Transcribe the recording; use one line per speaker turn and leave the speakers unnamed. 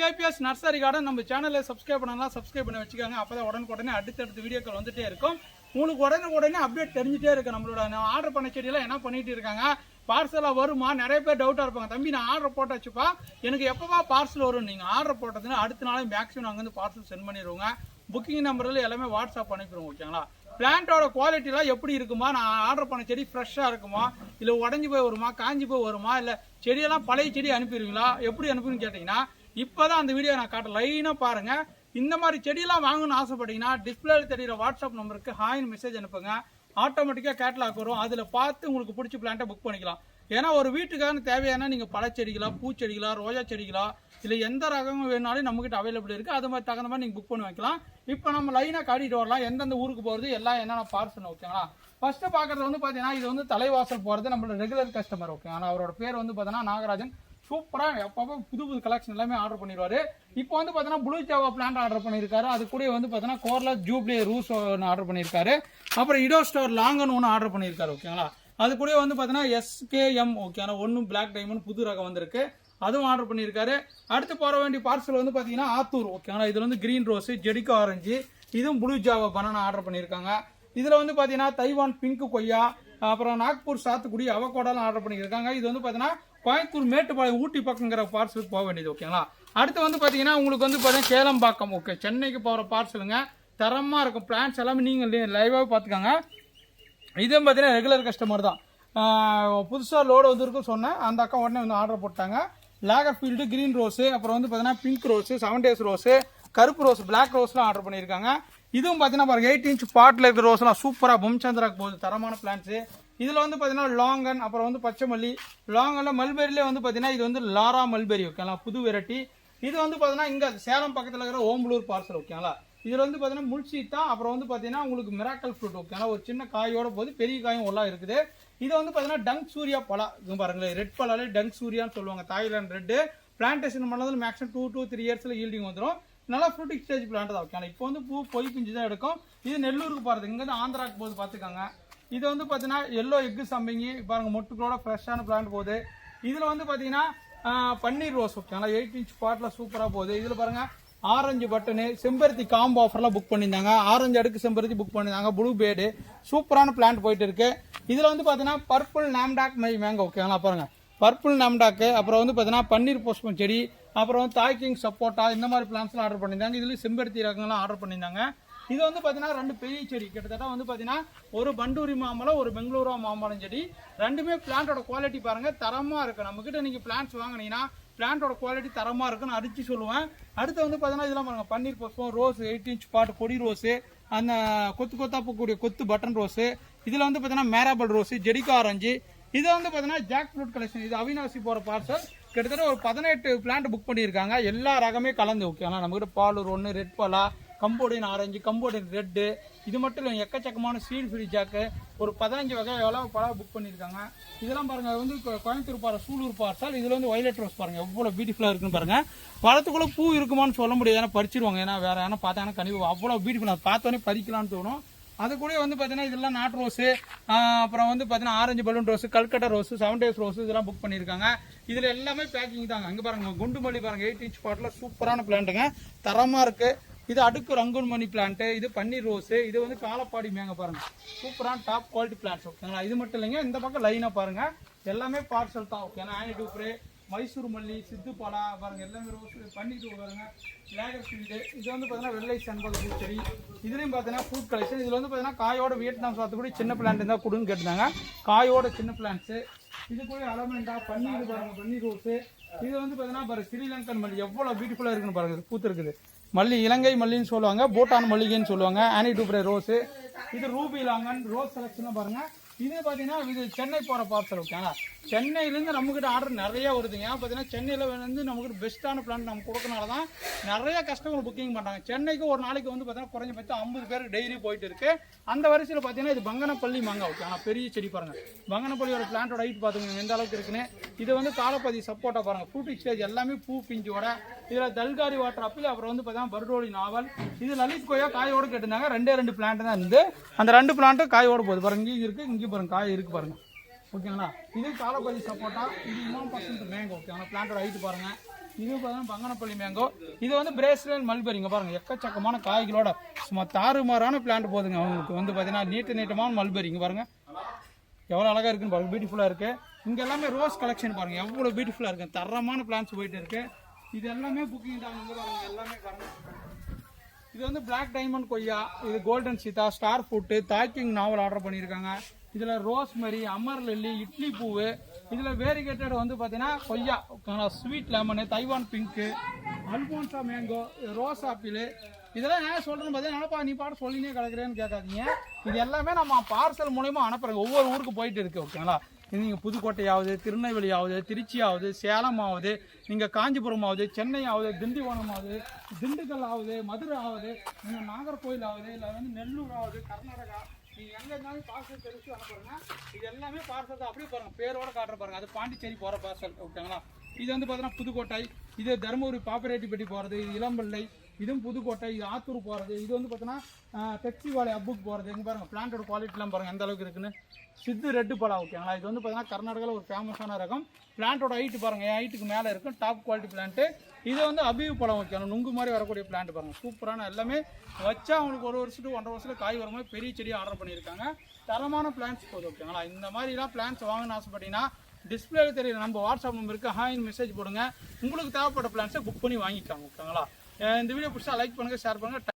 KBS nursery garden நம்ம சேனலை subscribe பண்ணலாம், சப்ஸ்கிரைப் பண்ணி வச்சுக்கோங்க. அப்பதான் உடனுக்குடனே அடுத்தடுத்த வீடியோக்கள் வந்துட்டே இருக்கும். உங்களுக்கு உடனே அப்டேட் தெரிஞ்சுட்டே இருக்கு. நம்மளோட ஆர்டர் பண்ண செடியெல்லாம் என்ன பண்ணிட்டு இருக்காங்க, பார்சலாக வருமா? நிறைய பேர் டவுட்டாக இருப்பாங்க. தம்பி நான் ஆர்டர் போட்டாச்சுப்பா, எனக்கு எப்போவா பார்சல் வரும்? நீங்கள் ஆர்டர் போட்டதுன்னா அடுத்த நாளே மேக்ஸிமம் நாங்கள் வந்து பார்சல் சென்ட் பண்ணிடுவோங்க. புக்கிங் நம்பரில் எல்லாமே வாட்ஸ்அப் அனுப்பிடுவோம். ஓகேங்களா? பிளான்ட்டோட குவாலிட்டிலாம் எப்படி இருக்குமா? நான் ஆர்டர் பண்ண செடி ஃப்ரெஷ்ஷாக இருக்குமா, இல்லை உடஞ்சி போய் வருமா, காஞ்சி போய் வருமா, இல்லை செடியெல்லாம் பழைய செடி அனுப்பிடுவீங்களா, எப்படி அனுப்புன்னு கேட்டிங்கன்னா இப்போ தான் அந்த வீடியோ நான் காட்ட லைனாக பாருங்கள். இந்த மாதிரி செடியெல்லாம் வாங்கணும்னு ஆசைப்பட்டீங்கன்னா டிஸ்பிளேல தெரியுற வாட்ஸ்அப் நம்பருக்கு ஹாய்னு மெசேஜ் அனுப்புங்க. ஆட்டோமேட்டிக்காக கேட்லாக் வரும். அதில் பார்த்து உங்களுக்கு பிடிச்ச பிளான்ட்டை புக் பண்ணிக்கலாம். ஏன்னா ஒரு வீட்டுக்கான தேவையான நீங்கள் பழச்செடிகளா, பூச்செடிகளா, ரோஜா செடிகளா, இல்லை எந்த ரகமும் வேணாலும் நம்மகிட்ட அவைலபிள் இருக்குது. அது மாதிரி தகுந்த மாதிரி நீங்கள் புக் பண்ணி வைக்கலாம். இப்போ நம்ம லைனாக காட்டிட்டு வரலாம் எந்தெந்த ஊருக்கு போகிறது எல்லாம் என்னென்ன பார்சல். ஓகேங்களா? ஃபஸ்ட்டு பார்க்குறது வந்து பார்த்தீங்கன்னா இது வந்து தலைவாசல் போகிறது நம்மளோட ரெகுலர் கஸ்டமர். ஓகேங்களா? அவரோட பேர் வந்து பார்த்தீங்கன்னா நாகராஜன். சூப்பராக எப்போ புது கலெக்ஷன் எல்லாமே ஆர்டர் பண்ணிடுவார். இப்போ வந்து பார்த்தீங்கன்னா ப்ளூ ஜாவா பிளான்ட் ஆர்டர் பண்ணியிருக்காரு. அது கூட வந்து பார்த்தீங்கன்னா கோர்லஸ் ஜூப்ளி ரூஸ் ஒன்று ஆர்டர் பண்ணியிருக்காரு. அப்புறம் இடோ ஸ்டோர் லாங்கன் ஒன்று ஆர்டர் பண்ணியிருக்காரு. ஓகேங்களா? அது கூட வந்து பார்த்தீங்கன்னா SKM ஓகேங்களா, ஒன்றும் பிளாக் டைமண்ட் புது ரகம் வந்திருக்கு, அதுவும் ஆர்டர் பண்ணியிருக்காரு. அடுத்து போற வேண்டிய பார்சல் வந்து பார்த்தீங்கன்னா ஆத்தூர். ஓகேங்களா? இதில் வந்து கிரீன் ரோஸு, ஜெடிகோ ஆரஞ்சு, இதுவும் ப்ளூ ஜாவா பனானா ஆர்டர் பண்ணியிருக்காங்க. இதில் வந்து பார்த்தீங்கன்னா தைவான் பிங்க் கொய்யா, அப்புறம் நாக்பூர் சாத்துக்குடி அவகோடாலாம் ஆர்டர் பண்ணியிருக்காங்க. இது வந்து பார்த்தீங்கன்னா கோயம்புத்தூர் மேட்டுப்பாளையம் ஊட்டி பக்கங்கிற பார்சலுக்கு போக வேண்டியது. ஓகேங்களா? அடுத்து வந்து பார்த்தீங்கன்னா உங்களுக்கு வந்து பார்த்தீங்கன்னா கேளம்பாக்கம். ஓகே, சென்னைக்கு போகிற பார்சலுங்க, தரமாக இருக்கும். பிளான்ஸ் எல்லாமே நீங்கள் லைவாக பார்த்துக்கோங்க. இதுவும் பார்த்தீங்கன்னா ரெகுலர் கஸ்டமர் தான். புதுசாக லோடு வந்துருக்குன்னு சொன்னேன், அந்த அக்கா உடனே வந்து ஆர்டர் போட்டாங்க. லேகர் ஃபீல்டு கிரீன் ரோஸு, அப்புறம் வந்து பார்த்தீங்கன்னா பிங்க் ரோஸு, 7 days ரோஸு, கருப்பு ரோஸ், பிளாக் ரோஸ்லாம் ஆர்டர் பண்ணியிருக்காங்க. இதுவும் பார்த்தீங்கன்னா பாருங்க 8 inch பாட்டில் இருக்கிற ரோஸ்லாம் சூப்பராக பொம்சந்திராக்கு போகுது, தரமான பிளான்ஸு. இதில் வந்து பார்த்தீங்கன்னா லாங்கன், அப்புறம் வந்து பச்சை மல்லி, லாங்கனில் மல்பெரியிலே வந்து பார்த்தீங்கன்னா இது வந்து லாரா மல்பெரி. ஓகேங்களா? புது வெரைட்டி. இது வந்து பார்த்தீங்கன்னா இங்கே சேலம் பக்கத்தில் இருக்கிற ஓம்பலூர் பார்சல். ஓகேங்களா? இதில் வந்து பார்த்தீங்கன்னா முல்சீத்தா, அப்புறம் வந்து பார்த்தீங்கன்னா உங்களுக்கு மிராக்கல் ஃப்ரூட். ஓகேங்களா? ஒரு சின்ன காயோட போது, பெரிய காயும் எல்லாம் இருக்குது. இது வந்து பார்த்தீங்கன்னா டங்க் சூர்யா பழம் பாருங்களேன், ரெட் பழாலே டங்க் சூர்யான்னு சொல்லுவாங்க, தாய்லாந்து ரெட்டு. பிளான்டேஷன் பண்ணதில் மேக்ஸிமம் 2 to 3 years ஈல்டிங் வந்துடும். நல்லா ஃப்ரூட்டிங் ஸ்டேஜ் பிளான்ட் தான். ஓகேங்களா? இப்போ வந்து பூ பொய் பிஞ்சு தான் எடுக்கும். இது நெல்லூருக்கு போகிறது, இங்கே வந்து ஆந்திராவுக்கு போகுது, பார்த்துக்காங்க. இது வந்து பார்த்தீங்கன்னா எல்லோ எக்கு சம்பிங்கி பாருங்க, மொட்டுக்களோட ஃப்ரெஷ்ஷான பிளான்ட் போகுது. இதில் வந்து பார்த்தீங்கன்னா பன்னீர் ரோஸ். ஓகேங்களா? 8 inch பாட்டில் சூப்பராக போகுது. இதில் பாருங்க ஆரஞ்சு பட்டனு, செம்பருத்தி காம்போ ஆஃபர்லாம் புக் பண்ணியிருந்தாங்க. ஆரஞ்சு அடுக்கு செம்பருத்தி புக் பண்ணியிருந்தாங்க. ப்ளூ பேடு சூப்பரான பிளான்ட் போயிட்டு இருக்கு. இதில் வந்து பார்த்தீங்கன்னா பர்பிள் நாம்டாக் மை மேங்கோ. ஓகேங்களா? பாருங்க பர்பிள் நாம்டாக்கு, அப்புறம் வந்து பார்த்தீங்கன்னா பன்னீர் புஷ்பம் செடி, அப்புறம் வந்து தாய்கிங் சப்போட்டா, இந்த மாதிரி பிளான்ஸ்லாம் ஆர்டர் பண்ணியிருந்தாங்க. இதுலேயும் செம்பருத்தி ரகங்கள்லாம் ஆர்டர் பண்ணியிருந்தாங்க. இது வந்து பார்த்தீங்கன்னா 2 பெரிய செடி, கிட்டத்தட்ட வந்து பார்த்தீங்கன்னா ஒரு பண்டூரி மாம்பழம், ஒரு பெங்களூரா மாம்பழம் செடி. ரெண்டுமே பிளான்ட்டோட குவாலிட்டி பாருங்க, தரமாக இருக்கு. நம்மக்கிட்ட நீங்கள் பிளான்ஸ் வாங்கினீங்கன்னா பிளான்ட்டோட குவாலிட்டி தரமாக இருக்குன்னு அடிச்சு சொல்லுவேன். அடுத்து வந்து பார்த்தீங்கன்னா இதெல்லாம் பாருங்க, பன்னீர் புஷ்பம் ரோஸ், 8 inch பாட்டு பொடி ரோஸு, அந்த கொத்தா போகக்கூடிய கொத்து பட்டன் ரோஸு. இதில் வந்து பார்த்தீங்கன்னா மேராபல் ரோஸு, ஜெடிகோ ஆரஞ்சு. இது வந்து பார்த்தீங்கன்னா ஜாக் ஃப்ரூட் கலெக்ஷன். இது அவினாசி போகிற பார்சல். கிட்டத்தட்ட ஒரு 18 பிளான்ட் புக் பண்ணியிருக்காங்க, எல்லா ரகமே கலந்து. ஓகேங்களா? நம்மகிட்ட பாலூர் ஒன்று, ரெட் பலா, கம்போடியன் ஆரஞ்சு, கம்போடியன் ரெட்டு, இது மட்டும் இல்லை எக்கச்சக்கமான சீட் ஃப்ரீ ஜாக்கு, ஒரு 15 வகை எவ்வளோ பழம் புக் பண்ணியிருக்காங்க. இதெல்லாம் பாருங்கள் வந்து கோயம்புத்தூர் பாரு சூலூர் பார்சல். இதில் வந்து வயலட் ரோஸ் பாருங்கள் எவ்வளோ பியூட்டிஃபுல்லாக இருக்குன்னு பாருங்கள். பழத்துக்குள்ளே பூ இருக்குமான்னு சொல்ல முடியாது, ஏன்னா பறிச்சிருவாங்க. ஏன்னா வேறு ஏன்னா பார்த்தாங்கன்னா கனிவு அவ்வளோ பியூட்டிஃபுல்லாக, பார்த்தோன்னே பறிக்கலான்னு தோணும். அது கூட வந்து பார்த்தீங்கன்னா இதெல்லாம் நாட்டு ரோஸு, அப்புறம் வந்து பார்த்தீங்கன்னா orange balloon rose, Calcutta rose, 7 days rose, இதெல்லாம் புக் பண்ணியிருக்காங்க. இதில் எல்லாமே பேக்கிங் தாங்க. அங்கே பாருங்கள் குண்டு மல்லி பாருங்கள், 8 inch பாட்டில் சூப்பரான பிளான்ட்டுங்க, தரமாக இருக்குது. இது அடுக்கு ரங்கூன் மணி பிளான்ட்டு, இது பன்னீர் ரோஸு, இது வந்து காலப்பாடி மேங்க பாருங்க, சூப்பரான டாப் குவாலிட்டி பிளான்ட்ஸ். ஓகேங்களா? இது மட்டும் இல்லைங்க, இந்த பக்கம் லைனாக பாருங்க எல்லாமே பார்சல் தான். ஓகேங்களா? ஆனிடூப்ரே, மைசூர் மல்லி, சித்து பலா பாருங்க, எல்லாமே ரோஸ், பன்னீர் பாருங்க, லேகர் ஃபீல்டு. இது வந்து பார்த்தீங்கன்னா வெள்ளை செண்பக பூச்செடி. இதுலேயும் பார்த்தீங்கன்னா ஃப்ரூட் கலெக்ஷன். இதில் வந்து பார்த்தீங்கன்னா காயோட வியட்நாம் சாத்துக்குடி சின்ன பிளான்ட் இருந்தால் கொடுன்னு கேட்டிருந்தாங்க, காயோட சின்ன பிளான்ட்ஸு. இது கூட அலமெண்டா, பன்னீர் பாருங்க, பன்னீர் ரோஸு. இது வந்து பார்த்தீங்கன்னா பாருங்க ஸ்ரீலங்கன் மல்லி எவ்வளோ பியூட்டிஃபுல்லாக இருக்குன்னு பாருங்க, பூத்து இருக்குது. மல்லி இலங்கை மல்லின்னு சொல்லுவாங்க, பூட்டான் மல்லிகைன்னு சொல்லுவாங்க, ஆனிடூப்ரே ரோஸு. இது ரூபி லாங்கன் ரோஸ் செலக்ஷன் பாருங்க. இது பார்த்தீங்கன்னா இது சென்னை போகிற பார்சல். ஓகேங்களா? சென்னையிலேருந்து நம்மக்கிட்ட ஆர்டர் நிறைய வருதுங்க. ஏன் பார்த்தீங்கன்னா சென்னையில் வந்து நமக்கு பெஸ்ட்டான பிளான் நம்ம கொடுக்கறனால தான் நிறைய கஸ்டமர் புக்கிங் பண்ணுறாங்க. சென்னைக்கு ஒரு நாளைக்கு வந்து பார்த்தீங்கன்னா குறைஞ்சபட்சம் 50 பேர் டெய்லி போயிட்டு இருக்கு. அந்த வரிசையில் பார்த்தீங்கன்னா இது பங்கனப்பள்ளி மாங்காய். ஓகேங்களா? பெரிய செடி பாருங்கள், பங்கனப்பள்ளியோட பிளான்ட்டோட ஹைட் பார்த்துங்க எந்த அளவுக்கு இருக்குன்னு. இது வந்து காலப்பதி சப்போட்டா பாருங்கள், ஃப்ரூட்டிங் ஸ்டேஜ் எல்லாமே பூ பிஞ்சோட. இதில் தல்காரி வாட்டர் ஆப்பிள், அப்புறம் வந்து பார்த்தீங்கன்னா பர்டோலி நாவல். இது லலித் கொய்யா காயோடு கேட்டிருந்தாங்க. 2 பிளான்ட் தான் இருந்து, அந்த 2 பிளான்ட்டு காயோடு போகுது பாருங்க. இங்கே இருக்குது, இங்கே பாருங்க காய் இருக்குது பாருங்க. ஓகேங்களா? இது காலப்பதி சப்போட்டா, இது 3% மேங்கோ. ஓகேங்களா? பிளான்ட்டோட ஹைட் பாருங்கள், இது பார்த்தீங்கன்னா பங்கனப்பள்ளி மேங்கோ. இது வந்து பிரேஸ்லெட் மல்பெரிங்க பாருங்க, எக்கச்சக்கமான காய்களோட சும்மா தாறுமாறான பிளான்ட் போதுங்க. அவங்களுக்கு வந்து பார்த்தீங்கன்னா நீட்டமான மல்பெரிங்க பாருங்க, எவ்வளோ அழகாக இருக்குன்னு பாருங்க, பியூட்டிஃபுல்லாக இருக்கு. இங்கே எல்லாமே ரோஸ் கலெக்ஷன் பாருங்க, எவ்வளோ பியூட்டிஃபுல்லாக இருக்கு, தரமான பிளான்ஸ் போயிட்டு இருக்கு. இது எல்லாமே புக்கிங் தான் பாருங்க, எல்லாமே பாருங்க. இது வந்து பிளாக் டைமண்ட் கொய்யா, இது கோல்டன் சீதா, ஸ்டார் ஃப்ரூட்டு, தாக்கிங் நாவல் ஆர்டர் பண்ணியிருக்காங்க. இதில் ரோஸ்மெரி, அமர் லில்லி, இட்லி பூவு, இதில் வேரிகேட்டட் வந்து பார்த்தீங்கன்னா கொய்யா, sweet lemon, Taiwan pink, Alphonso mango, rose apple. இதெல்லாம் ஏன் சொல்கிறேன்னு பார்த்தீங்கன்னா நீ பாட்டு சொல்லினே கிடக்குறேன்னு கேட்காதீங்க. இது எல்லாமே நம்ம பார்சல் மூலயமா அனுப்புகிறோங்க, ஒவ்வொரு ஊருக்கு போயிட்டு இருக்கு. ஓகேங்களா, இது நீங்கள் புதுக்கோட்டையாவது, திருநெல்வேலி ஆகுது, திருச்சி ஆகுது, சேலம் ஆகுது, நீங்கள் காஞ்சிபுரம் ஆகுது, சென்னை ஆகுது, திண்டிவனம் ஆகுது, திண்டுக்கல் ஆகுது, மதுரை ஆகுது, நீங்கள் நாகர்கோவில் ஆகுது, இல்லை வந்து நெல்லூர் ஆகுது, கர்நாடகா, நீங்கள் எங்கே இருந்தாலும் பார்சல் தெரிவித்து அனுப்புறேங்க. இது எல்லாமே பார்சல் தான், அப்படியே பாருங்கள் பேரோட காட்டுற பாருங்கள், அது பாண்டிச்சேரி போகிற பார்சல். ஓகேங்களா, இது வந்து பார்த்தீங்கன்னா புதுக்கோட்டை, இது தருமபுரி பாப்பரேட்டிப்பட்டி போகிறது, இது இளம்பிள்ளை, இதுவும் புதுக்கோட்டை, இது ஆத்தூர் போகிறது, இது வந்து பார்த்தீங்கன்னா டெக்ஸி வாழை அப்புக்கு போகிறது. இங்கே பாருங்கள் பிளான்ட்டோட குவாலிட்டிலாம் பாருங்கள் எந்த அளவுக்கு இருக்குன்னு. சித்து ரெட்டு பழம். ஓகேங்களா, இது வந்து பார்த்தீங்கன்னா கர்நாடகாவில் ஒரு ஃபேமஸான ரகம். பிளான்ட்டோட ஹைட்டு பாருங்கள், என் ஹைட்டுக்கு மேலே இருக்கும், டாப் குவாலிட்டி பிளான்ட்டு. இது வந்து அபியூ பழம். ஓகேங்களா, நுங்கு மாதிரி வரக்கூடிய பிளான்ட் பாருங்கள், சூப்பரான, எல்லாமே வச்சா அவங்களுக்கு 1 வருஷத்துக்கு 1.5 வருஷத்தில் காய் வர மாதிரி பெரிய செடி ஆர்டர் பண்ணியிருக்காங்க. தரமான பிளான்ஸ் போகுது. ஓகேங்களா, இந்த மாதிரிலாம் பிளான்ஸ் வாங்கணும்னு ஆசைப்பட்டீங்கன்னா டிஸ்பிளேல தெரியுது நம்ம வாட்ஸ்அப் நம்பருக்கு ஹாய்னு மெசேஜ் போடுங்க, உங்களுக்கு தேவைப்பட்ட பிளான்ஸை புக் பண்ணி வாங்கிக்காங்க. ஓகேங்களா, இந்த வீடியோ பிடிச்சா லைக் பண்ணுங்கள், ஷேர் பண்ணுங்கள்.